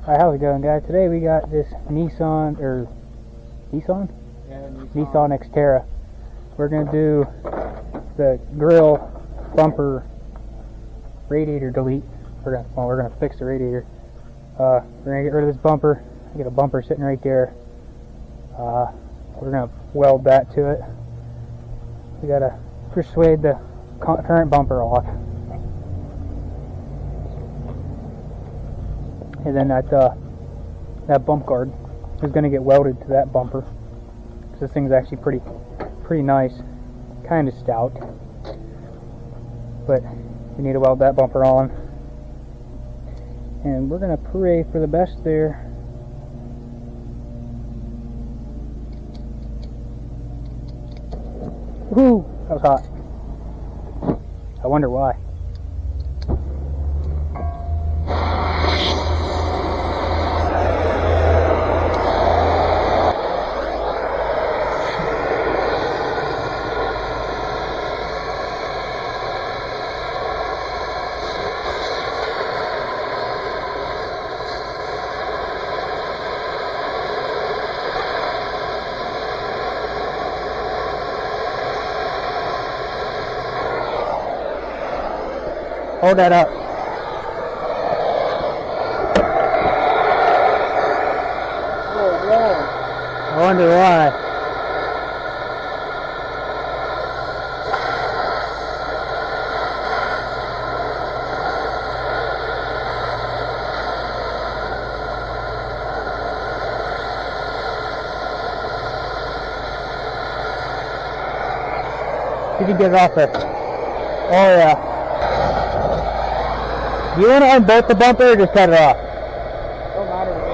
Alright, how's it going, guys? Today we got this Nissan Xterra. We're going to do the grill bumper radiator delete. We're going to fix the radiator. We're going to get rid of this bumper. I got a bumper sitting right there. We're going to weld that to it. We got to persuade the current bumper off. And then that bump guard is going to get welded to that bumper. This thing's actually pretty nice, kind of stout. But we need to weld that bumper on. And we're going to pray for the best there. Woohoo! That was hot. I wonder why. Hold that up. Oh, wow. I wonder why. Did you get it off there? Oh, yeah. Do you want to unbolt the bumper or just cut it off? Don't matter to me.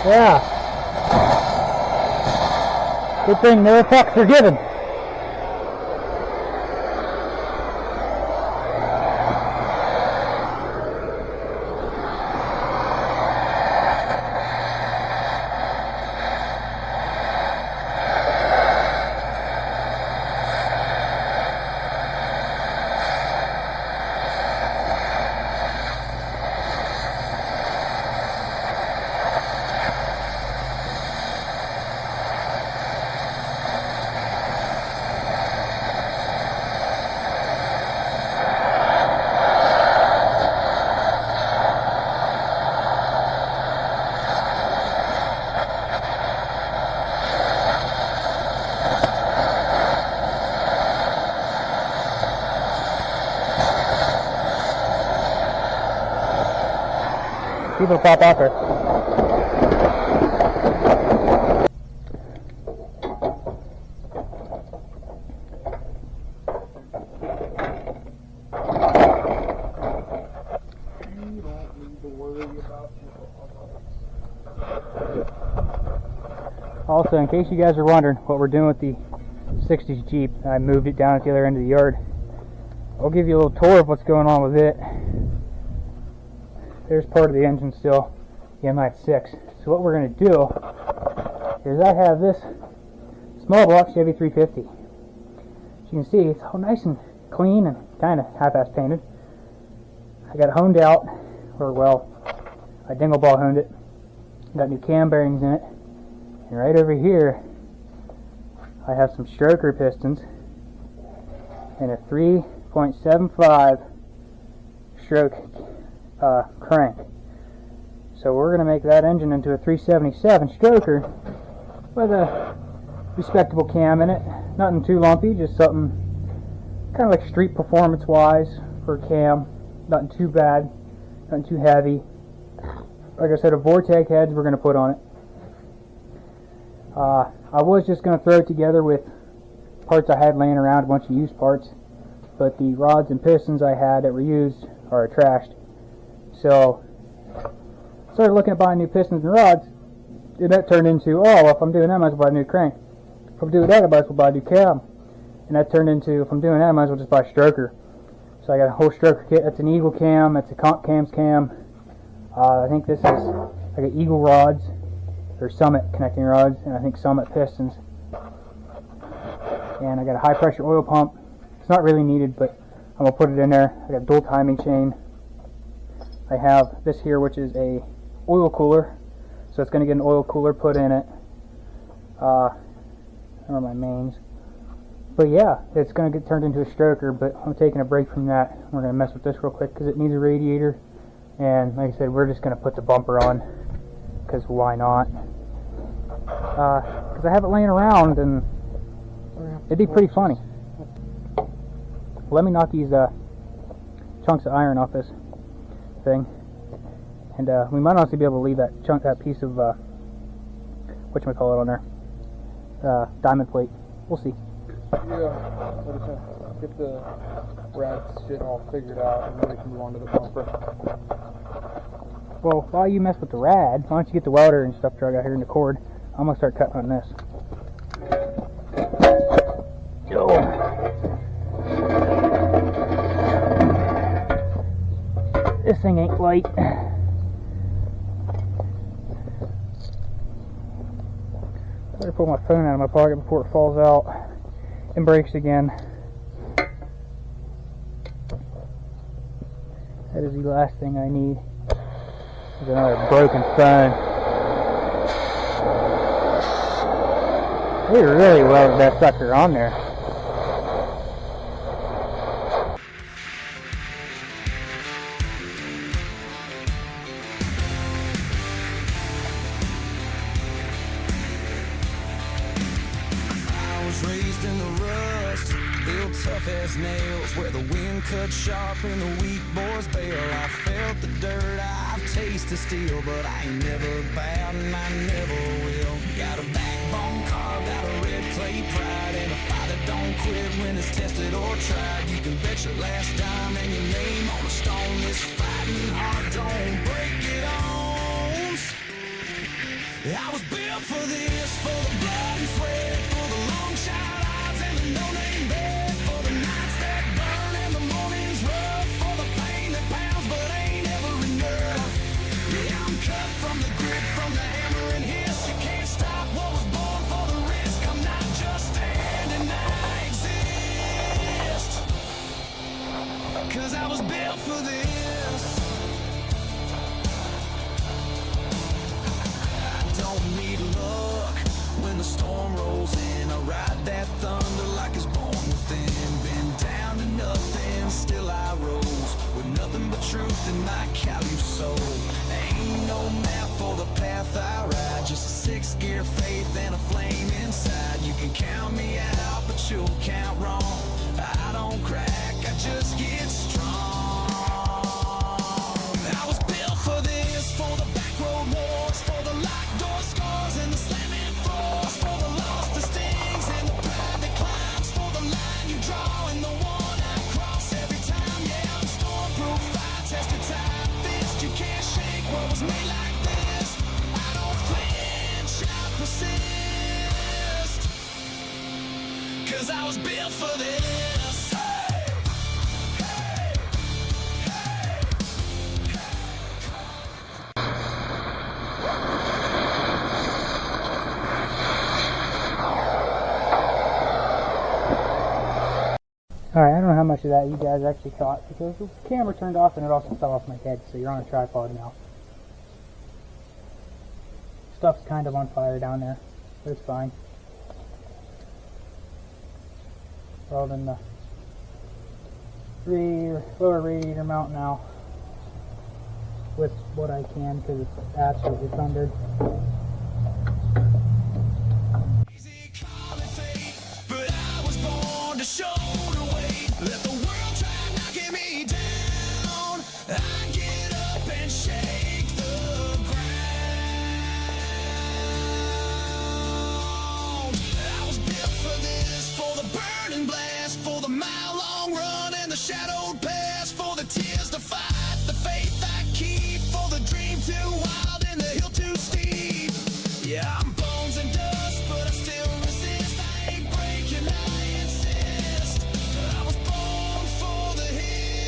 Yeah. Good thing no fucks are given. People pop off her. You don't need to worry about Also, in case you guys are wondering what we're doing with the 60s Jeep, I moved it down at the other end of the yard. I'll give you a little tour of what's going on with it. There's part of the engine still, the MI6. So what we're going to do is I have this small block Chevy 350. As you can see, it's all nice and clean and kind of half-ass painted. I got it honed out, or well, I dingle ball honed it. Got new cam bearings in it. And right over here, I have some stroker pistons and a 3.75 stroke crank. So we're going to make that engine into a 377 stroker with a respectable cam in it. Nothing too lumpy, just something kind of like street performance wise for a cam. Nothing too bad, nothing too heavy. Like I said, a Vortec heads we're going to put on it. I was just going to throw it together with parts I had laying around, a bunch of used parts, but the rods and pistons I had that were used are trashed. So started looking at buying new pistons and rods, and that turned into, oh, well, if I'm doing that, I might as well buy a new crank. If I'm doing that, I might as well buy a new cam. And that turned into, if I'm doing that, I might as well just buy a stroker. So I got a whole stroker kit. That's an Eagle cam. That's a comp cams cam. I think this is, I got Eagle rods, or Summit connecting rods, and I think Summit pistons. And I got a high pressure oil pump. It's not really needed, but I'm going to put it in there. I got a dual timing chain. I have this here, which is a oil cooler. So it's going to get an oil cooler put in it. Where are my mains? But yeah, it's going to get turned into a stroker, but I'm taking a break from that. We're going to mess with this real quick because it needs a radiator. And like I said, we're just going to put the bumper on because why not? Because I have it laying around and it'd be pretty funny. Let me knock these chunks of iron off this thing. And we might also be able to leave that piece of whatchamacallit on there. Diamond plate. We'll see. Yeah, I just want to get the rad shit all figured out and then we can move on to the bumper. Well, while you mess with the rad, why don't you get the welder and stuff drug out here in the cord? I'm going to start cutting on this. Yo. This thing ain't light. Better pull my phone out of my pocket before it falls out and breaks again. That is the last thing I need. There's another broken phone. They really welded that sucker on there. Raised in the rust, built tough as nails, where the wind cut sharp and the weak boys bail. I felt the dirt, I've tasted steel, but I ain't never bowed and I never will. Got a backbone carved out of red clay pride, and a fire that don't quit when it's tested or tried. You can bet your last dime and your name on a stone. This fighting heart don't break it owns. I was built for this, for the blood and sweat, for the long shot odds and the no-name bet, for the nights that burn and the mornings rough, for the pain that pounds but ain't ever enough. Yeah, I'm cut from the grit, from the hammer and hiss. You can't stop what was born for the risk. I'm not just standing, I exist, 'cause I was built for this. Don't need luck when the storm rolls in. I ride that thunder like it's born within. Been down to nothing, still I rose with nothing but truth in my callous soul. Ain't no map for the path I ride, just a six-gear faith and a flame inside. You can count me out, but you'll count wrong. I don't crack, I just get strong. I was built for this, for the back road wars, for the locked door scars and the slamming floors, for the loss that stings and the pride that climbs, for the line you draw and the one I cross every time. Yeah, I'm stormproof, fire-tested, time-fist. You can't shake what was made like this. I don't flinch, I persist, 'cause I was built for this. Alright, I don't know how much of that you guys actually caught because the camera turned off and it also fell off my head, so you're on a tripod now. Stuff's kind of on fire down there, but it's fine. Welding the lower radiator mount now with what I can because it's absolutely thundered. Easy call it fate, but I was born to shoulder weight. Let the world try knocking me down, I get up and shake the ground. I was built for this, for the burning blast, for the mile-long run and the shadowed past, for the tears to fight, the faith I keep, for the dream too wild and the hill too steep. Yeah, I'm bones and dust, but I still resist. I ain't breaking, I insist. I was born for the hill.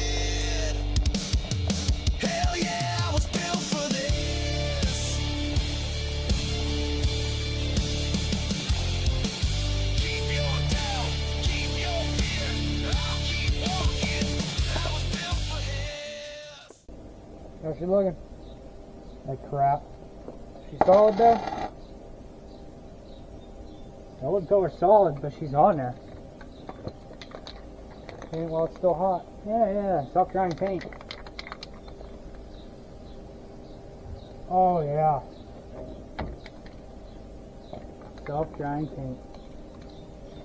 How's she looking? Like crap. She solid though? I wouldn't call her solid, but she's on there. Ain't while it's still hot. Yeah. Self-drying paint. Oh yeah. Self-drying paint.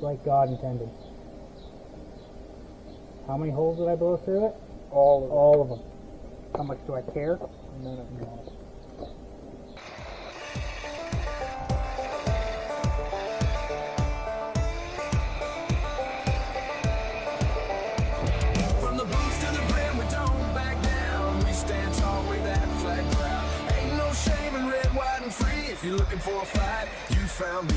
Like God intended. How many holes did I blow through it? All of it. All of them. How much do I care? None of them. From the boots to the brim, we don't back down. We stand tall with that flag proud. Ain't no shame in red, white, and free. If you're looking for a fight, you found me.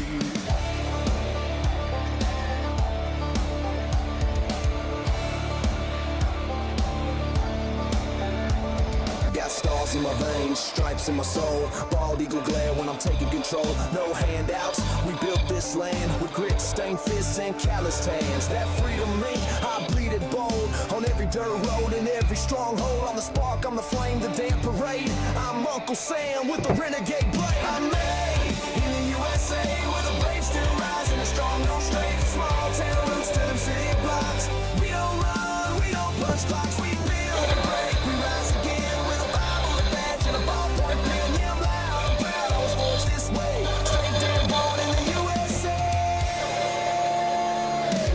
Got stars in my veins, stripes in my soul. Bald eagle glare when I'm taking control. No handouts, we built this land with grit, stained fists, and calloused hands. That freedom me, I bleed it bold. On every dirt road, in every stronghold. I'm the spark, I'm the flame, the damn parade. I'm Uncle Sam with the renegade blade. I'm made in the USA, where the brave still rise, and the strong don't stray. Small town roots to them city blocks. We don't run, we don't punch clocks. We build and break, we rise again with a Bible, a badge, and a ballpoint pen. Yeah, I'm loud, I'm proud, I was forged this way. Straight down born in the USA.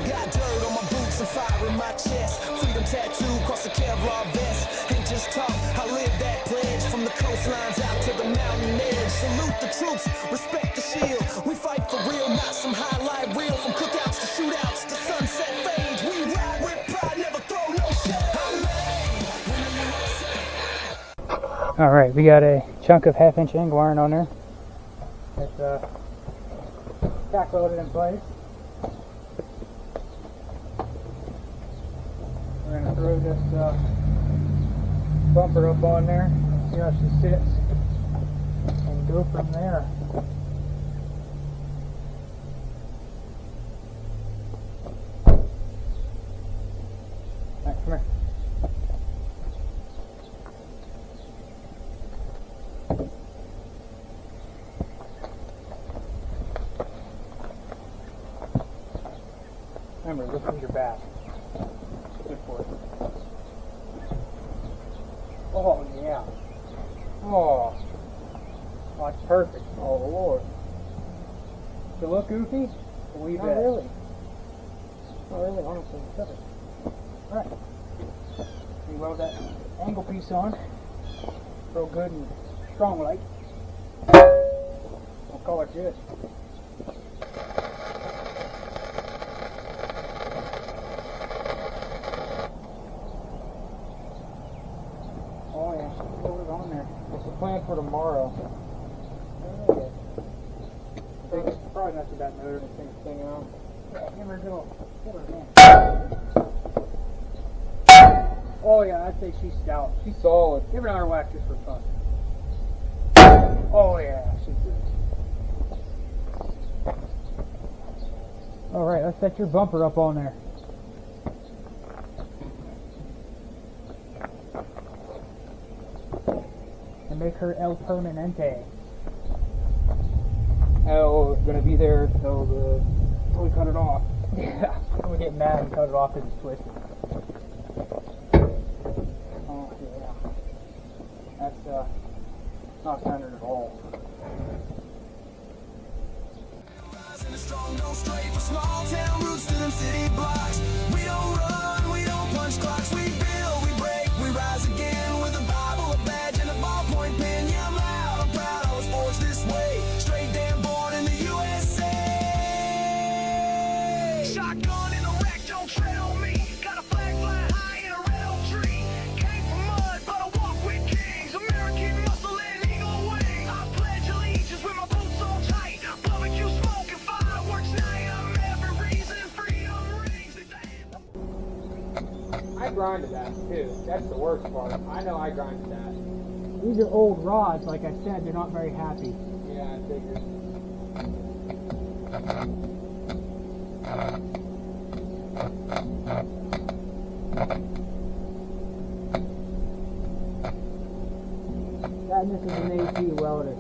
Got dirt on my boots and fire in my chest. Freedom tattoo across the Kevlar vest. Ain't just talk, I live that pledge. From the coastlines out to the mountain edge. Salute the troops, respect the shield. We fight for real, not some highlight reel. From cookouts to shootouts to sunset fades. We ride with pride, never throw no shade. Alright, we got a chunk of 1/2 inch angle iron on there. It's tack loaded in place. We're going to throw this bumper up on there, see how she sits, and go from there. Alright, come here. Remember, look at your back. Good for it. Oh, yeah. Oh, that's perfect. Oh Lord. Does it look goofy? Not bet. really. Not really, honestly. Perfect. Alright. We weld that angle piece on. Real good and strong like. We'll call it good. Oh yeah, put it on there. What's the plan for tomorrow? I think it's probably not too bad motor. Take this thing out. Yeah, give her a little hand. Oh yeah, I'd say she's stout. She's solid. Give her another whack just for fun. Oh yeah, she's good. Alright, let's set your bumper up on there. And make her El Permanente. Oh, it's gonna be there until we cut it off. Yeah, I'm gonna get mad and cut it off because it's twisted. Oh yeah. That's not centered at all. Strong, don't stray for small town roots to them city blocks. We don't run, we don't punch clocks. We build, we break, we rise again with a Bible, a badge, and a ballpoint pen. Yeah, I'm loud, I'm proud, I was forged this way. Straight damn born in the USA. Shotgun in the wreck, don't tread on me. Got a flag flying high in a red oak tree. Came from mud, but I walk with kings. American muscle and eagle wings. I pledge allegiance with my boots on tight. Barbecue smoke and fireworks night. I'm every reason freedom rings. I grinded that too. That's the worst part. I know I grinded that. These are old rods, like I said, they're not very happy. Yeah, I figured. And this is an AC welder.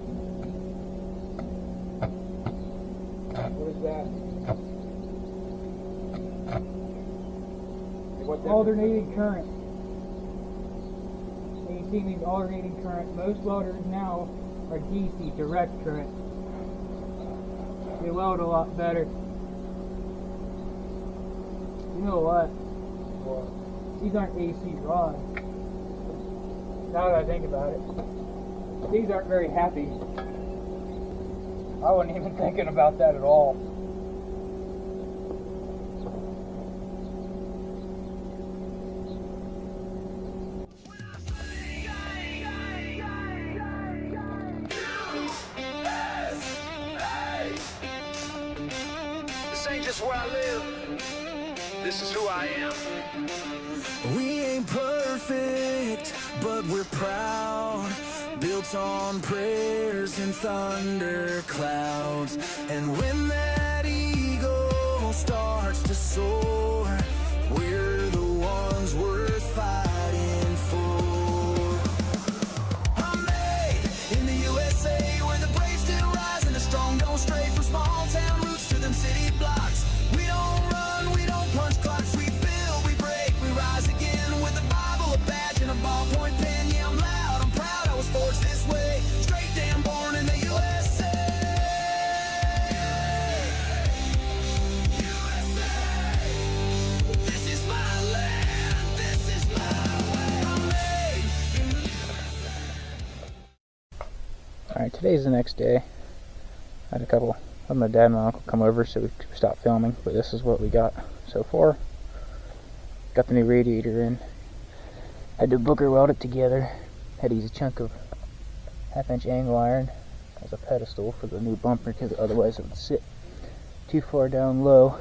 What is that? Alternating current. AC means alternating current. Most welders now are DC, direct current. They weld a lot better. You know what? What? These aren't AC rods. Now that I think about it. These aren't very happy. I wasn't even thinking about that at all. This ain't just where I live. This is who I am. We ain't perfect, but we're proud. Built on prayers and thunder clouds. And when that eagle starts to soar, we're the ones worth fighting for. I'm made in the USA, where the brave still rise and the strong don't stray. From small town roots to them city blocks. We don't run, we don't punch clocks. We build, we break, we rise again. With a Bible, a badge, and a ballpoint pen. Yeah, I'm loud, I'm proud, I was forged this way. Straight down, born in the USA. USA. This is my land, this is my way. I'm made in the USA. Alright, today's the next day. I had a couple of my dad and my uncle come over, so we stopped filming, but this is what we got so far. Got the new radiator in. Had to booger weld it together. Had to use a chunk of 1/2-inch angle iron as a pedestal for the new bumper, because otherwise it would sit too far down low.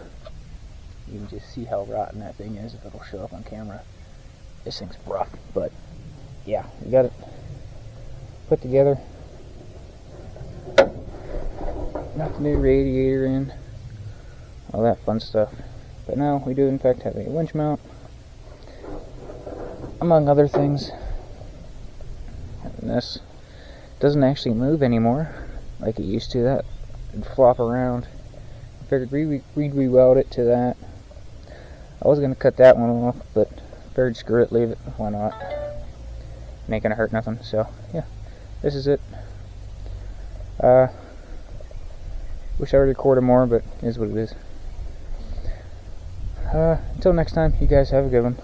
You can just see how rotten that thing is if it'll show up on camera. This thing's rough, but yeah, we got it put together. Got the new radiator in, all that fun stuff. But now we do in fact have a winch mount, among other things. And this doesn't actually move anymore like it used to. That would flop around. I figured we'd re-weld it to that. I was going to cut that one off, but figured screw it, leave it, why not? It ain't gonna hurt nothing. So yeah, this is it. Wish I recorded more, but it is what it is. Until next time, you guys have a good one.